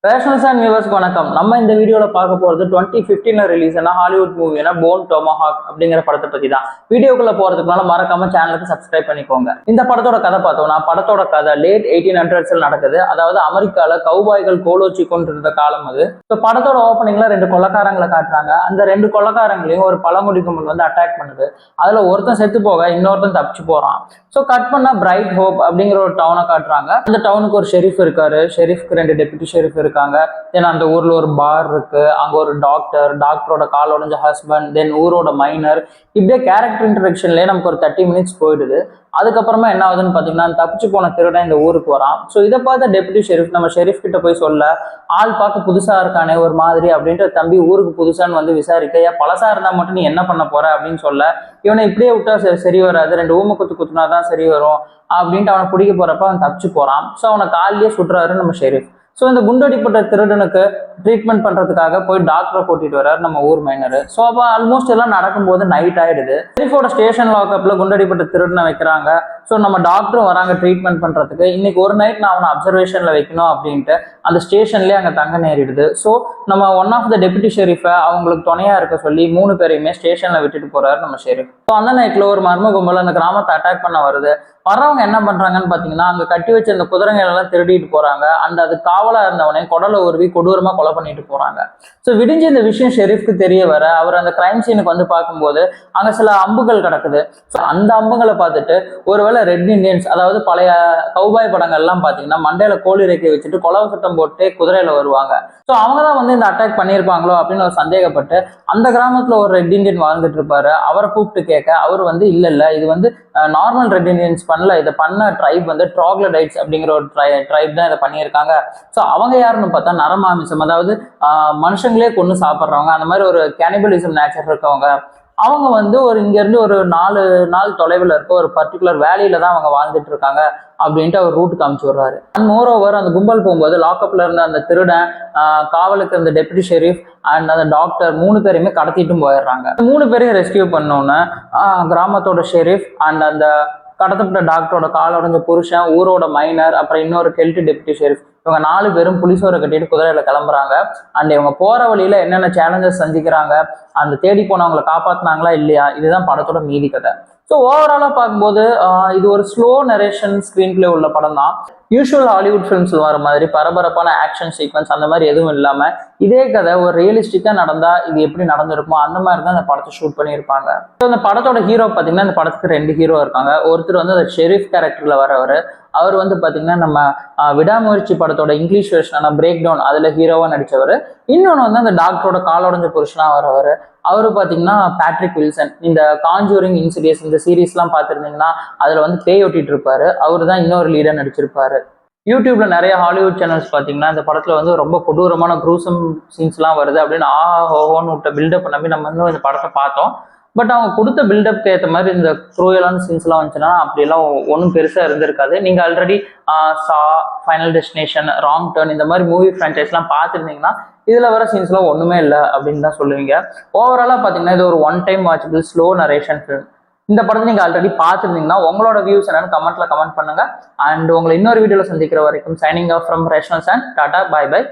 ரேஷனல்ஸ் and வியூவர்ஸ்க்கு வணக்கம். நம்ம இந்த வீடியோவில் பார்க்க போகிறது 2015 ரிலீஸ் ஆன ஹாலிவுட் மூவியான போன் டொமஹாக் அப்படிங்கிற படத்தை பற்றி தான். வீடியோக்குள்ள போகிறதுக்கு முன்னால மறக்காம சேனலுக்கு சப்ஸ்கிரைப் பண்ணிக்கோங்க. இந்த படத்தோட கதை பார்த்தோம்னா, படத்தோட கதை லேட் 1800s நடக்குது. அதாவது அமெரிக்காவில் கவுபாய்கள் கோலோச்சி கொண்டிருந்த காலம் அது. ஸோ படத்தோட ஓப்பனிங்ல 2 கொலைக்காரங்களை காட்டுறாங்க. அந்த 2 கொலைக்காரங்களையும் ஒரு பழங்குடி கும்பல் வந்து அட்டாக் பண்ணுது. அதில் ஒருத்தன் செத்து போக இன்னொருத்தன் தப்பிச்சு போகிறான். ஸோ கட் பண்ணா பிரைட் ஹோப் அப்படிங்கிற ஒரு டவுனை காட்டுறாங்க. அந்த டவுனுக்கு ஒரு ஷெரீஃப் இருக்காரு. ஷெரீஃப்க்கு 2 டெப்யூட்டி ஷெரீஃப் இருக்காங்க. தென் அந்த ஊர்ல ஒரு பார் இருக்கு. அங்க ஒரு டாக்டரோட கால் உடைஞ்ச ஹஸ்பண்ட், தென் ஊரோட மைனர். இப்படியே கேரக்டர் இன்ட்ரடக்ஷன்லயே நமக்கு ஒரு 30 மினிட்ஸ் போயிடுது. அதுக்கப்புறமா என்ன ஆகுதுன்னு பாத்தீங்கன்னா, தப்பிச்சு போன திருடன் இந்த ஊருக்கு வரான். ஸோ இதை பார்த்த டெப்யூட்டி ஷெரீஃப் நம்ம ஷெரீஃப் கிட்ட போய் சொல்ல, ஆள் பார்க்க புதுசா இருக்கானே ஒரு மாதிரி அப்படின்ட்டு, தம்பி ஊருக்கு புதுசான்னு வந்து விசாரிக்க, ஏன் பழசா இருந்தா மட்டும் நீ என்ன பண்ண போற அப்படின்னு சொல்ல, இவனை இப்படியே விட்டா சரி வராது, 2 ஊமை குத்துனாதான் சரி வரும் அப்படின்ட்டு அவனை பிடிக்க போறப்ப அவன் தப்பிச்சு போறான். ஸோ அவனை காலிலேயே சுட்டுறாரு நம்ம ஷெரீஃப். ஸோ இந்த குண்டடிப்பட்ட திருடனுக்கு ட்ரீட்மெண்ட் பண்றதுக்காக போய் டாக்டரை கூட்டிட்டு வர்றாரு நம்ம ஊர் மைனர். ஸோ அப்போ ஆல்மோஸ்ட் எல்லாம் நடக்கும்போது நைட் ஆயிடுது. ஷெரீஃபோட ஸ்டேஷன் லாக்அப்ல குண்டடிப்பட்ட திருடனை வைக்கிறாங்க. ஸோ நம்ம டாக்டரும் வராங்க ட்ரீட்மெண்ட் பண்றதுக்கு. இன்னைக்கு ஒரு நைட் நான் அவனை அப்சர்வேஷன்ல வைக்கணும் அப்படின்ட்டு அந்த ஸ்டேஷன்லேயே அங்கே தங்க நேரிடுது. ஸோ நம்ம ஒன் ஆஃப் த டெப்யூட்டி ஷெரீஃபை அவங்களுக்கு துணையா இருக்க சொல்லி 3 பேரையுமே ஸ்டேஷன்ல விட்டுட்டு போறாரு நம்ம ஷெரீஃப். ஸோ அந்த நைட்ல ஒரு மர்ம கும்பல் அந்த கிராமத்தை அட்டாக் பண்ண வருது. வரவங்க என்ன பண்றாங்கன்னு பாத்தீங்கன்னா, அங்க கட்டி வச்ச அந்த குதிரைகள் எல்லாம் திருடிட்டு போறாங்க. அது காவலா இருந்தவனே குடலை உருவி கொடூரமா கொலை பண்ணிட்டு போறாங்க. ஸோ விடிஞ்சு இந்த விஷயம் ஷெரீஃப்க்கு தெரிய வர, அவர் அந்த கிரைம் சீனுக்கு வந்து பார்க்கும்போது அங்க சில அம்புகள் கிடக்குது. ஸோ அந்த அம்புகளை பார்த்துட்டு, ஒருவேளை ரெட் இண்டியன்ஸ், அதாவது பழைய கௌபாய் படங்கள்லாம் பாத்தீங்கன்னா மண்டையில கோழி இறக்கி வச்சுட்டு கொலவு சட்டம் போட்டு குதிரையில வருவாங்க. ஸோ அவங்க தான் வந்து இந்த அட்டாக் பண்ணியிருப்பாங்களோ அப்படின்னு ஒரு சந்தேகப்பட்டு, அந்த கிராமத்துல ஒரு ரெட் இண்டியன் வாழ்ந்துட்டு இருப்பாரு. அவரை கூப்பிட்டு கேட்க, அவர் வந்து இல்ல இது வந்து நார்மல் ரெட் இண்டியன்ஸ் பண்ணல, இதை பண்ண ட்ரைப் வந்து ட்ராக்லடைட்ஸ் அப்படிங்கிற ஒரு ட்ரைப் தான் இதை பண்ணியிருக்காங்க. ஸோ அவங்க யாருன்னு பார்த்தா நரமாமிசம், அதாவது மனுஷங்களே கொண்டு சாப்பிட்றவங்க, அந்த மாதிரி ஒரு கேனிபலிசம் நேச்சர் இருக்கவங்க. அவங்க வந்து இங்க இருந்து ஒரு 4 நாள் தொலைவில் இருக்க ஒரு பர்டிகுலர் வேலியில தான் அவங்க வாழ்ந்துட்டு இருக்காங்க அப்படின்ட்டு அவர் ரூட் காமிச்சு வர்றாரு. அண்ட் மோர் ஓவர் அந்த கும்பல் போகும்போது லாக்அப்ல இருந்த அந்த திருடன், காவலுக்கு இருந்த டெப்யூட்டி ஷெரீஃப் அண்ட் அந்த டாக்டர் 3 பேரையுமே கடத்திட்டும் போயிடுறாங்க. 3 பேரையும் ரெஸ்கியூ பண்ணோன்னு கிராமத்தோட ஷெரீஃப் அண்ட் அந்த கடத்தப்பட்ட டாக்டரோட கால் உடைஞ்ச புருஷன், ஊரோட மைனர், அப்புறம் இன்னொரு கெல்ட் டெப்யூட்டி ஷெரீஃப், இவங்க 4 பேரும் புலிசோரை கட்டிட்டு குதிரையில கிளம்புறாங்க. அண்ட் இவங்க போற வழியில என்னென்ன சேலஞ்சஸ் சந்திக்கிறாங்க, அந்த தேடி போனவங்களை காப்பாத்தினாங்களா இல்லையா, இதுதான் படத்தோட மீதி கதை. ஸோ ஓவராலா பார்க்கும்போது இது ஒரு ஸ்லோ நரேஷன் ஸ்கிரீன் பிளே உள்ள படம் தான். யூஸ்வல் ஹாலிவுட் ஃபிலிம்ஸ் வர மாதிரி பரபரப்பான ஆக்ஷன் சீக்வன்ஸ் அந்த மாதிரி எதுவும் இல்லாம, இதே கதை ஒரு ரியலிஸ்டிக்கா நடந்தா இது எப்படி நடந்திருக்குமோ அந்த மாதிரி தான் இந்த படத்தை ஷூட் பண்ணியிருப்பாங்க. ஸோ இந்த படத்தோட ஹீரோ பார்த்தீங்கன்னா, இந்த படத்துக்கு 2 ஹீரோ இருக்காங்க. ஒருத்தர் வந்து அந்த ஷெரீஃப் கேரக்டர்ல வரவர். அவர் வந்து பாத்தீங்கன்னா நம்ம விடாமுயற்சி படத்தோட இங்கிலீஷ் வெர்ஷனான பிரேக் டவுன் அதுல ஹீரோவா நடிச்சவர். இன்னொன்று வந்து அந்த டாக்டரோட காலோடைஞ்ச புருஷனா வரவர். அவரு பாத்தீங்கன்னா பேட்ரிக் வில்சன். இந்த காஞ்சூரிங், இன்சிடியஸ் இந்த சீரீஸ்லாம் பார்த்துருந்தீங்கன்னா அதுல வந்து பேய் ஒட்டிட்டு இருப்பாரு. அவரு தான் இன்னொரு லீடர் நடிச்சிருப்பாரு. யூடியூப்ல நிறைய ஹாலிவுட் சேனல்ஸ் பார்த்தீங்கன்னா இந்த படத்துல வந்து ரொம்ப கொடூரமான க்ரூசம் சீன்ஸ்லாம் வருது அப்படின்னு ஹோன்னு விட்ட பில்டப் நம்பி நம்ம இன்னும் இந்த படத்தை பார்த்தோம். பட் அவங்க கொடுத்த பில்டப்க்கு ஏற்ற மாதிரி இந்த க்ரூயலான சீன்ஸ்லாம் வந்துச்சுன்னா அப்படியெல்லாம் ஒன்றும் பெருசாக இருந்திருக்காது. நீங்கள் ஆல்ரெடி சா, ஃபைனல் டெஸ்டினேஷன், ராங் டர்ன் இந்த மாதிரி மூவி ஃப்ரான்ச்சைஸ்லாம் பார்த்துருந்தீங்கன்னா இதில் வர சீன்ஸ்லாம் ஒன்றுமே இல்லை அப்படின்னு தான் சொல்லுவீங்க. ஓவராலாக பார்த்தீங்கன்னா இது ஒரு one time watchable slow narration film. இந்த படத்தை நீங்கள் ஆல்ரெடி பார்த்துருந்தீங்கன்னா உங்களோட வியூஸ் என்னன்னு கமெண்ட்ல கமெண்ட் பண்ணுங்க. அண்ட் உங்களை இன்னொரு வீடியோவில் சந்திக்கிற வரைக்கும் signing off from Rationals and tata, bye by.